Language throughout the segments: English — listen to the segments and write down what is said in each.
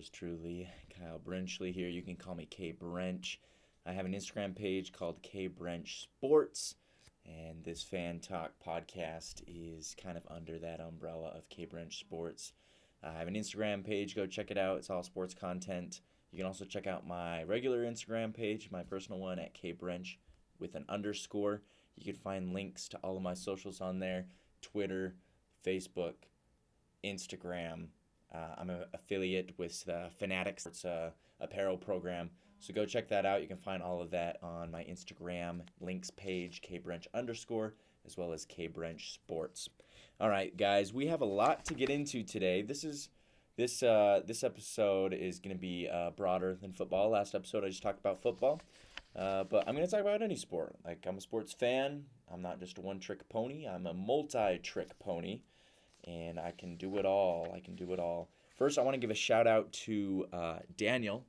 yours truly, Kyle Brenchley here. You can call me K Brench. I have an Instagram page called K Brench Sports, and this Fan Talk podcast is kind of under that umbrella of K Brench Sports. I have an Instagram page. Go check it out. It's all sports content. You can also check out my regular Instagram page, my personal one at K Brench with an underscore. You can find links to all of my socials on there: Twitter, Facebook, Instagram. I'm an affiliate with Fanatics. It's a apparel program. So go check that out. You can find all of that on my Instagram links page, kbrench underscore, as well as kbrench sports. All right, guys, we have a lot to get into today. This episode is going to be broader than football. Last episode I just talked about football, but I'm going to talk about any sport. Like, I'm a sports fan. I'm not just a one-trick pony. I'm a multi-trick pony, and I can do it all. First, I want to give a shout-out to Daniel,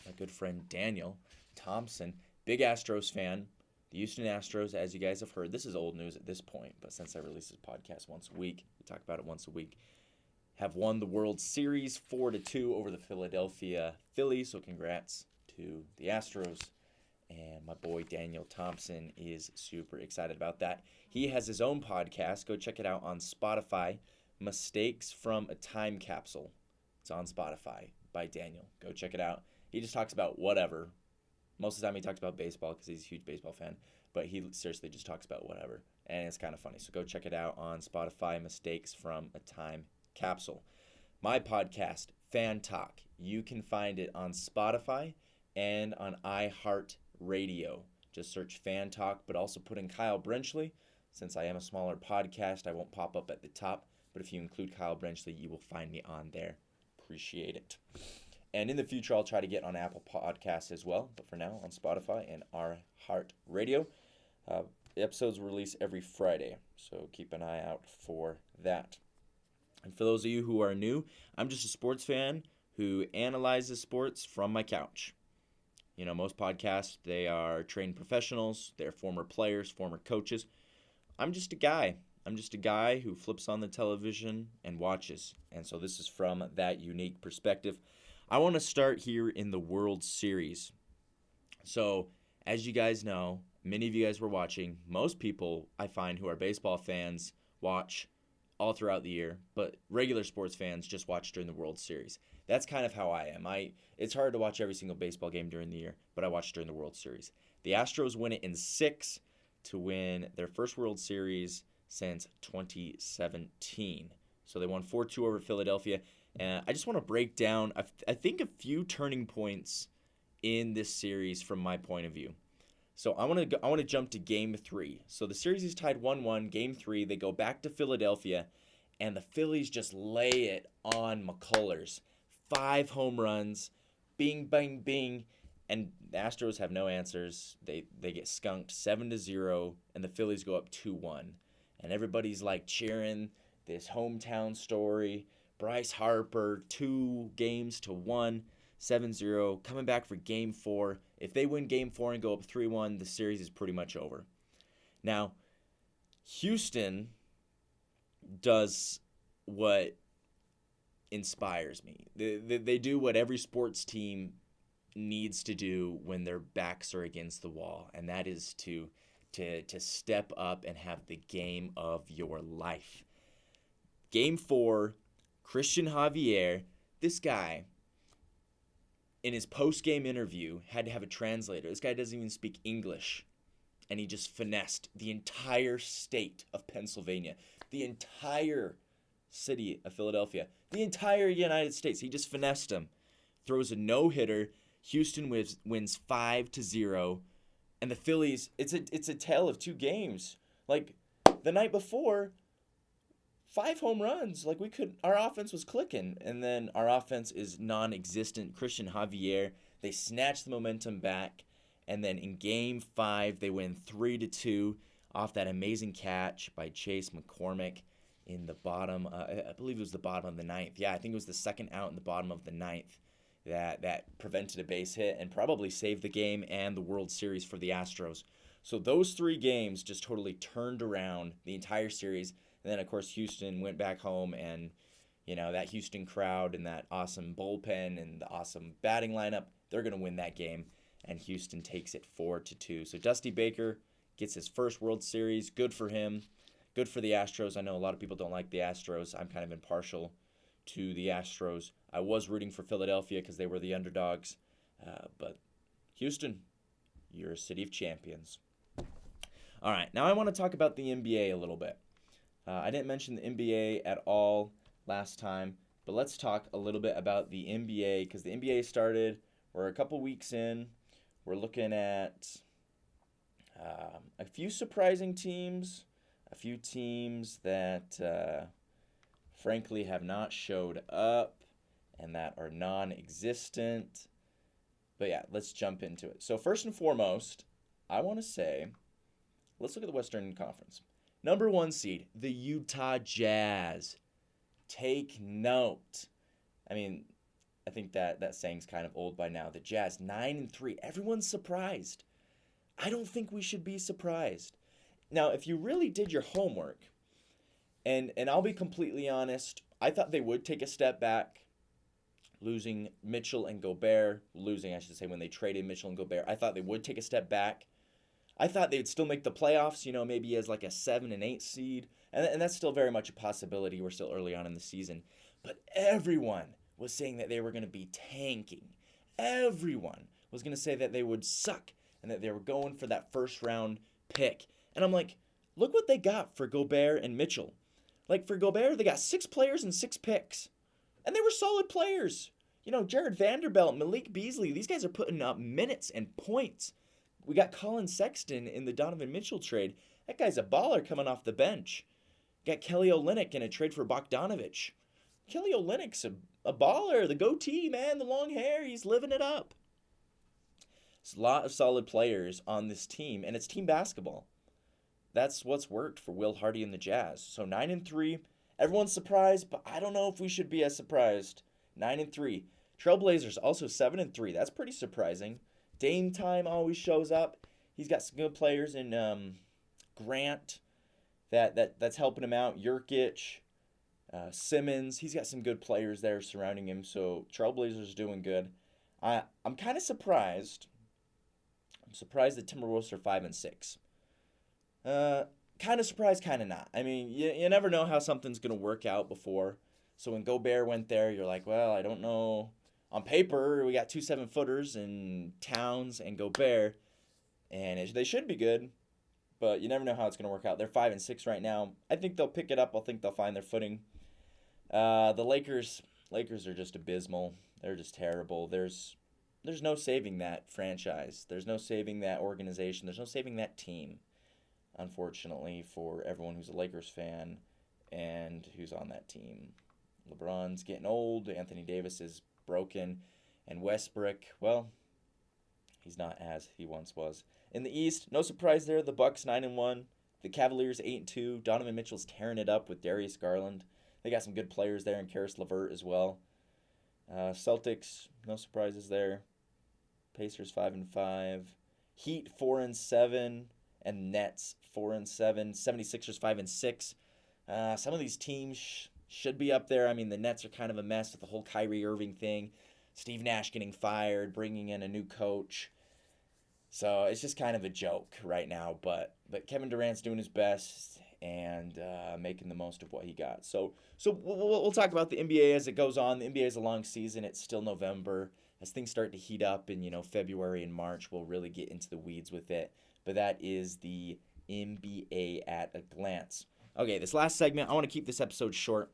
my good friend Daniel Thompson, big Astros fan. The Houston Astros, as you guys have heard, this is old news at this point, but since I release this podcast once a week, we talk about it once a week, have won the World Series 4-2 over the Philadelphia Phillies, so congrats to the Astros. And my boy Daniel Thompson is super excited about that. He has his own podcast. Go check it out on Spotify, Mistakes from a Time Capsule. It's on Spotify by Daniel. Go check it out. He just talks about whatever. Most of the time he talks about baseball because he's a huge baseball fan, but he seriously just talks about whatever, and it's kind of funny. So go check it out on Spotify, Mistakes from a Time Capsule. My podcast, Fan Talk, you can find it on Spotify and on iHeartRadio. Just search Fan Talk, but also put in Kyle Brenchley. Since I am a smaller podcast, I won't pop up at the top, but if you include Kyle Brenchley, you will find me on there. Appreciate it. And in the future, I'll try to get on Apple Podcasts as well. But for now, on Spotify and iHeartRadio. Episodes release every Friday, so keep an eye out for that. And for those of you who are new, I'm just a sports fan who analyzes sports from my couch. You know, most podcasts, they are trained professionals. They're former players, former coaches. I'm just a guy. I'm just a guy who flips on the television and watches. And so this is from that unique perspective. I want to start here in the World Series. So, as you guys know, many of you guys were watching. Most people, I find, who are baseball fans watch all throughout the year, but regular sports fans just watch during the World Series. That's kind of how I am. It's hard to watch every single baseball game during the year, but I watch during the World Series. The Astros win it in 6 to win their first World Series since 2017. So they won 4-2 over Philadelphia. And I just want to break down, I think, a few turning points in this series from my point of view. So I want to jump to Game 3. So the series is tied 1-1. Game 3, they go back to Philadelphia, and the Phillies just lay it on McCullers. 5 home runs, bing, bang, bing, and the Astros have no answers. They get skunked 7-0, and the Phillies go up 2-1. And everybody's like cheering this hometown story. Bryce Harper, 2 games to 1, 7-0, coming back for Game 4. If they win Game 4 and go up 3-1, the series is pretty much over. Now, Houston does what inspires me. They do what every sports team needs to do when their backs are against the wall, and that is to step up and have the game of your life. Game 4, Christian Javier, this guy, in his post-game interview, had to have a translator. This guy doesn't even speak English, and he just finessed the entire state of Pennsylvania, the entire city of Philadelphia, the entire United States. He just finessed them. Throws a no-hitter. Houston wins 5-0, and the Phillies, it's a tale of 2 games. Like, the night before, 5 home runs. Like, our offense was clicking, and then our offense is non-existent. Christian Javier, they snatch the momentum back, and then in Game 5, they win 3-2 off that amazing catch by Chase McCormick in the bottom, I believe it was the bottom of the 9th. Yeah, I think it was the second out in the bottom of the 9th that prevented a base hit and probably saved the game and the World Series for the Astros. So those 3 games just totally turned around the entire series. And then, of course, Houston went back home and, that Houston crowd and that awesome bullpen and the awesome batting lineup, they're going to win that game, and Houston takes it 4-2. So Dusty Baker gets his first World Series. Good for him. Good for the Astros. I know a lot of people don't like the Astros. I'm kind of impartial to the Astros. I was rooting for Philadelphia because they were the underdogs. But Houston, you're a city of champions. All right, now I want to talk about the NBA a little bit. I didn't mention the NBA at all last time, but let's talk a little bit about the NBA because the NBA started. We're a couple weeks in. We're looking at a few surprising teams, a few teams that frankly have not showed up and that are non-existent. But yeah, let's jump into it. So first and foremost, I want to say, let's look at the Western Conference. Number 1 seed, the Utah Jazz. Take note. I mean, I think that saying's kind of old by now. The Jazz, 9-3. Everyone's surprised. I don't think we should be surprised. Now, if you really did your homework, and I'll be completely honest, I thought they would take a step back, losing Mitchell and Gobert. I should say, when they traded Mitchell and Gobert. I thought they would take a step back. I thought they'd still make the playoffs, maybe as like a 7 and 8 seed. And that's still very much a possibility. We're still early on in the season. But everyone was saying that they were going to be tanking. Everyone was going to say that they would suck and that they were going for that first round pick. And I'm like, look what they got for Gobert and Mitchell. Like for Gobert, they got 6 players and 6 picks. And they were solid players. Jared Vanderbilt, Malik Beasley, these guys are putting up minutes and points. We got Colin Sexton in the Donovan Mitchell trade. That guy's a baller coming off the bench. Got Kelly Olynyk in a trade for Bogdanovich. Kelly Olynyk's a baller. The goatee, man, the long hair, he's living it up. There's a lot of solid players on this team, and it's team basketball. That's what's worked for Will Hardy and the Jazz. So 9-3. Everyone's surprised, but I don't know if we should be as surprised. 9-3. Trailblazers also 7-3. That's pretty surprising. Dame time always shows up. He's got some good players in Grant that's helping him out. Jurkic, Simmons. He's got some good players there surrounding him. So Trailblazers doing good. I'm kind of surprised. I'm surprised the Timberwolves are 5-6. Kind of surprised, kind of not. I mean, you never know how something's going to work out before. So when Gobert went there, you're like, well, I don't know. On paper, we got 2 7-footers in Towns and Gobert, and they should be good, but you never know how it's going to work out. They're 5-6 right now. I think they'll pick it up. I think they'll find their footing. The Lakers are just abysmal. They're just terrible. There's no saving that franchise. There's no saving that organization. There's no saving that team, unfortunately, for everyone who's a Lakers fan and who's on that team. LeBron's getting old. Anthony Davis is broken. And Westbrook, well, he's not as he once was. In the East, no surprise there. The Bucks 9-1. The Cavaliers 8-2. Donovan Mitchell's tearing it up with Darius Garland. They got some good players there, and Karis LeVert as well. Celtics, no surprises there. Pacers 5-5. Heat 4-7. And Nets 4-7. 76ers 5-6. Some of these teams should be up there. I mean, the Nets are kind of a mess with the whole Kyrie Irving thing. Steve Nash getting fired, bringing in a new coach. So it's just kind of a joke right now. But Kevin Durant's doing his best and making the most of what he got. So we'll talk about the NBA as it goes on. The NBA is a long season. It's still November. As things start to heat up in February and March, we'll really get into the weeds with it. But that is the NBA at a glance. Okay, this last segment, I want to keep this episode short.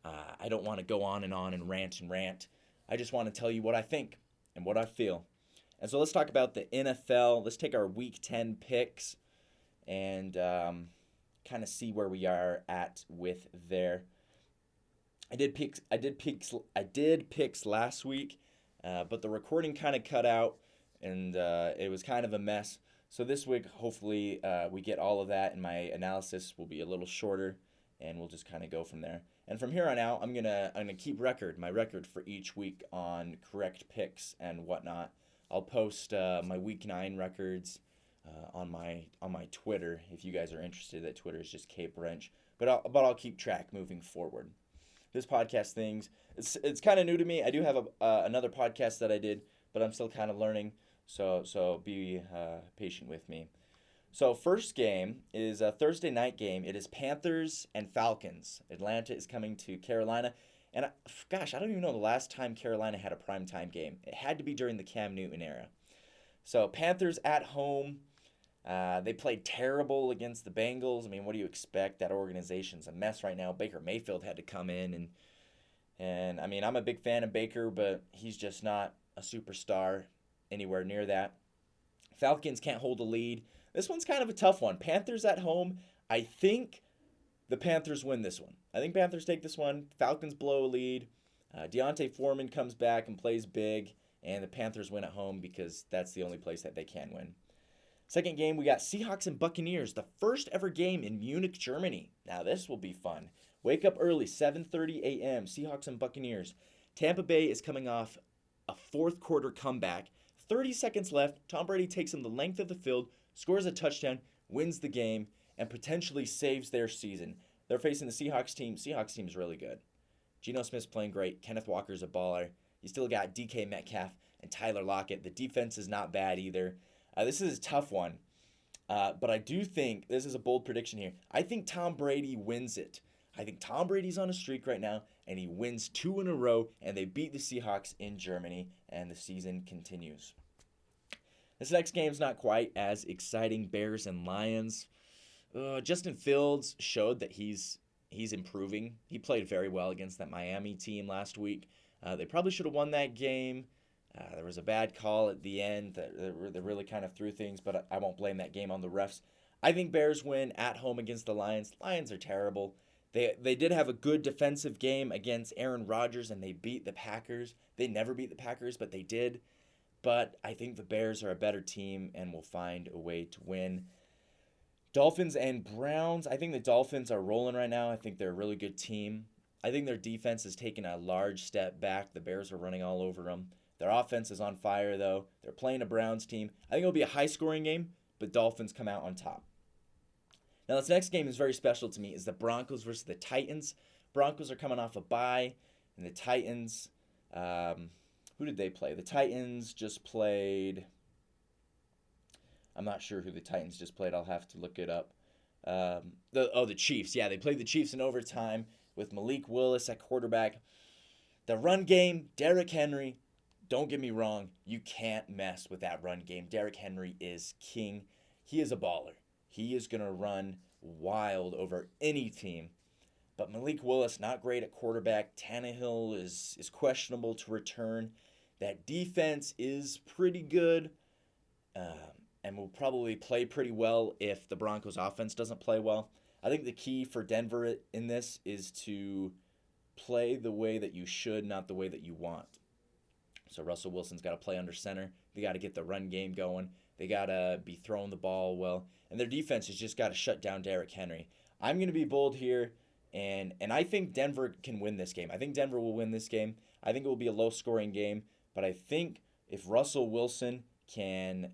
I don't want to go on and rant. I just want to tell you what I think and what I feel. And so let's talk about the NFL. Let's take our Week 10 picks and kind of see where we are at with there. I did picks last week, but the recording kind of cut out, and it was kind of a mess. So this week, hopefully, we get all of that, and my analysis will be a little shorter, and we'll just kind of go from there. And from here on out, I'm gonna keep my record for each week on correct picks and whatnot. I'll post my Week 9 records on my Twitter if you guys are interested. That Twitter is just Cape Wrench, but I'll keep track moving forward. this podcast things. It's kind of new to me. I do have another podcast that I did, but I'm still kind of learning. So be patient with me. So first game is a Thursday night game. It is Panthers and Falcons. Atlanta is coming to Carolina. And gosh, I don't even know the last time Carolina had a primetime game. It had to be during the Cam Newton era. So Panthers at home. They played terrible against the Bengals. I mean, what do you expect? That organization's a mess right now. Baker Mayfield had to come in and I mean, I'm a big fan of Baker, but he's just not a superstar anywhere near that. Falcons can't hold a lead. This one's kind of a tough one. Panthers at home. I think the Panthers win this one. I think Panthers take this one. Falcons blow a lead. Deontay Foreman comes back and plays big, and the Panthers win at home because that's the only place that they can win. Second game, we got Seahawks and Buccaneers, the first ever game in Munich, Germany. Now this will be fun. Wake up early, 7:30 a.m., Seahawks and Buccaneers. Tampa Bay is coming off a fourth quarter comeback. 30 seconds left. Tom Brady takes him the length of the field, scores a touchdown, wins the game, and potentially saves their season. They're facing the Seahawks team. Seahawks team is really good. Geno Smith's playing great. Kenneth Walker's a baller. You still got DK Metcalf and Tyler Lockett. The defense is not bad either. This is a tough one, but I do think, this is a bold prediction here, I think Tom Brady wins it. I think Tom Brady's on a streak right now, and he wins 2 in a row, and they beat the Seahawks in Germany, and the season continues. This next game's not quite as exciting. Bears and Lions. Justin Fields showed that he's improving. He played very well against that Miami team last week. They probably should have won that game. There was a bad call at the end that really kind of threw things, but I won't blame that game on the refs. I think Bears win at home against the Lions. Lions are terrible. They did have a good defensive game against Aaron Rodgers, and they beat the Packers. They never beat the Packers, but they did. But I think the Bears are a better team and will find a way to win. Dolphins and Browns. I think the Dolphins are rolling right now. I think they're a really good team. I think their defense has taken a large step back. The Bears are running all over them. Their offense is on fire, though. They're playing a Browns team. I think it'll be a high-scoring game, but Dolphins come out on top. Now, this next game is very special to me. Is the Broncos versus the Titans. Broncos are coming off a bye, and the Titans, who did they play? The Titans just played, I'm not sure who the Titans just played. I'll have to look it up. The Chiefs. Yeah, they played the Chiefs in overtime with Malik Willis at quarterback. The run game, Derrick Henry. Don't get me wrong, you can't mess with that run game. Derrick Henry is king. He is a baller. He is going to run wild over any team. But Malik Willis, not great at quarterback. Tannehill is questionable to return. That defense is pretty good and will probably play pretty well if the Broncos offense doesn't play well. I think the key for Denver in this is to play the way that you should, not the way that you want. So Russell Wilson's got to play under center. They got to get the run game going. They got to be throwing the ball well. And their defense has just got to shut down Derrick Henry. I'm going to be bold here, and I think Denver can win this game. I think Denver will win this game. I think it will be a low-scoring game. But I think if Russell Wilson can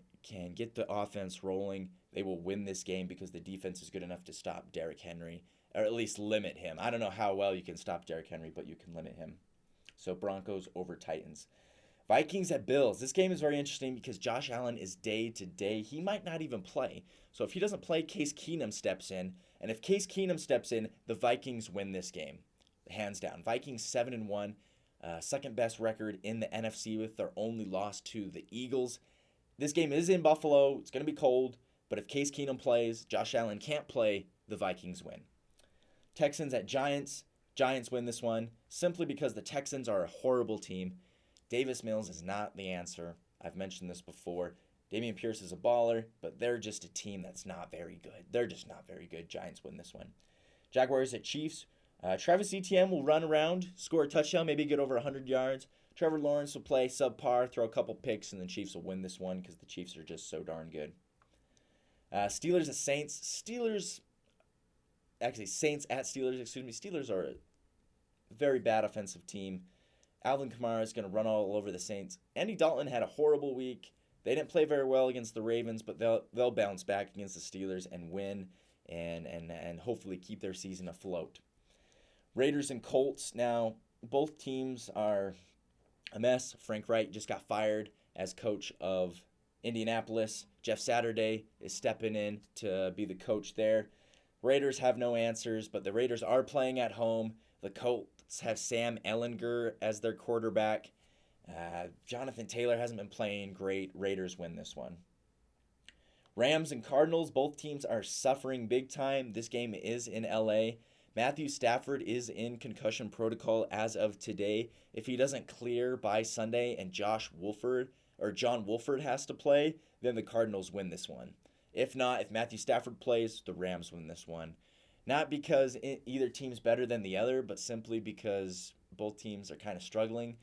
get the offense rolling, they will win this game because the defense is good enough to stop Derrick Henry, or at least limit him. I don't know how well you can stop Derrick Henry, but you can limit him. So Broncos over Titans. Vikings at Bills. This game is very interesting because Josh Allen is day-to-day. He might not even play. So if he doesn't play, Case Keenum steps in. And if Case Keenum steps in, the Vikings win this game. Hands down. Vikings 7-1. Second best record in the NFC with their only loss to the Eagles. This game is in Buffalo. It's going to be cold. But if Case Keenum plays, Josh Allen can't play, the Vikings win. Texans at Giants. Giants win this one simply because the Texans are a horrible team. Davis Mills is not the answer. I've mentioned this before. Dameon Pierce is a baller, but they're just a team that's not very good. They're just not very good. Giants win this one. Jaguars at Chiefs. Travis Etienne will run around, score a touchdown, maybe get over 100 yards. Trevor Lawrence will play subpar, throw a couple picks, and the Chiefs will win this one because the Chiefs are just so darn good. Steelers at Saints. Saints at Steelers, Steelers are a very bad offensive team. Alvin Kamara is going to run all over the Saints. Andy Dalton had a horrible week. They didn't play very well against the Ravens, but they'll bounce back against the Steelers and win and hopefully keep their season afloat. Raiders and Colts. Now, both teams are a mess. Frank Reich just got fired as coach of Indianapolis. Jeff Saturday is stepping in to be the coach there. Raiders have no answers, but the Raiders are playing at home. The Colts have Sam Ehlinger as their quarterback. Jonathan Taylor hasn't been playing great. Raiders win this one. Rams and Cardinals, both teams are suffering big time. This game is in LA. Matthew Stafford is in concussion protocol as of today. If he doesn't clear by Sunday and John Wolford has to play, then the Cardinals win this one. If not, if Matthew Stafford plays, the Rams win this one. Not because either team's better than the other, but simply because both teams are kind of struggling.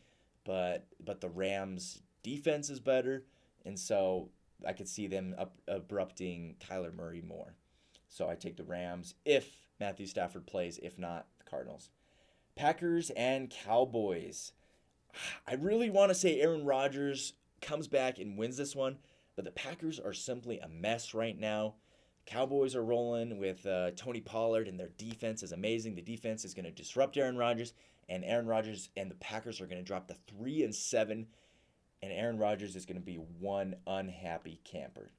But the Rams' defense is better, and so I could see them abrupting Kyler Murray more. So I take the Rams if Matthew Stafford plays, if not, the Cardinals. Packers and Cowboys. I really want to say Aaron Rodgers comes back and wins this one, but the Packers are simply a mess right now. Cowboys are rolling with Tony Pollard, and their defense is amazing. The defense is going to disrupt Aaron Rodgers, and Aaron Rodgers and the Packers are going to drop to 3-7, and Aaron Rodgers is going to be one unhappy camper.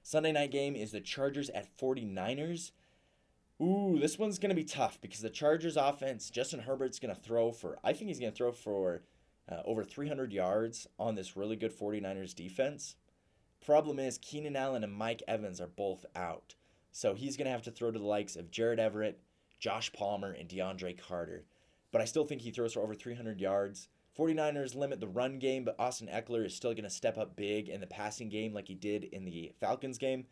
Sunday night game is the Chargers at 49ers. Ooh, this one's going to be tough because the Chargers offense, Justin Herbert's going to throw for, I think he's going to throw for over 300 yards on this really good 49ers defense. Problem is, Keenan Allen and Mike Evans are both out. So he's going to have to throw to the likes of Jared Everett, Josh Palmer, and DeAndre Carter. But I still think he throws for over 300 yards. 49ers limit the run game, but Austin Eckler is still going to step up big in the passing game like he did in the Falcons game.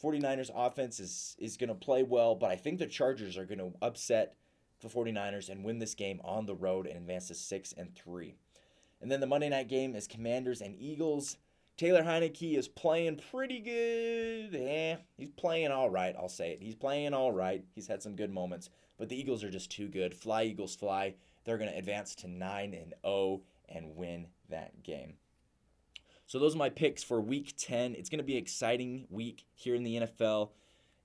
49ers offense is going to play well, but I think the Chargers are going to upset the 49ers and win this game on the road and advance to 6-3. And then the Monday night game is Commanders and Eagles. Taylor Heineke is playing pretty good. He's playing all right, I'll say it. He's playing all right. He's had some good moments, but the Eagles are just too good. Fly, Eagles, fly. They're going to advance to 9-0 and win that game. So those are my picks for Week 10. It's going to be an exciting week here in the NFL.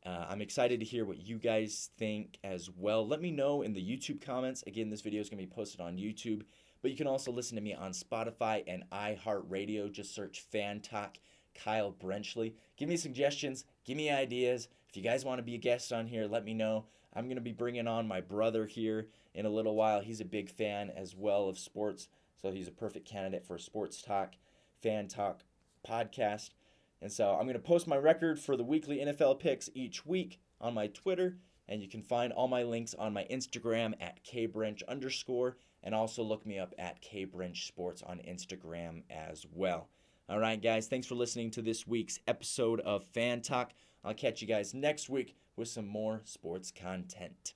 I'm excited to hear what you guys think as well. Let me know in the YouTube comments. Again, this video is going to be posted on YouTube, but you can also listen to me on Spotify and iHeartRadio. Just search Fan Talk Kyle Brenchley. Give me suggestions. Give me ideas. If you guys want to be a guest on here, let me know. I'm going to be bringing on my brother here in a little while. He's a big fan as well of sports, so he's a perfect candidate for a Sports Talk, Fan Talk podcast. And so I'm going to post my record for the weekly NFL picks each week on my Twitter, and you can find all my links on my Instagram at kbrench_, and also look me up at kbrenchsports on Instagram as well. All right, guys, thanks for listening to this week's episode of Fan Talk. I'll catch you guys next week with some more sports content.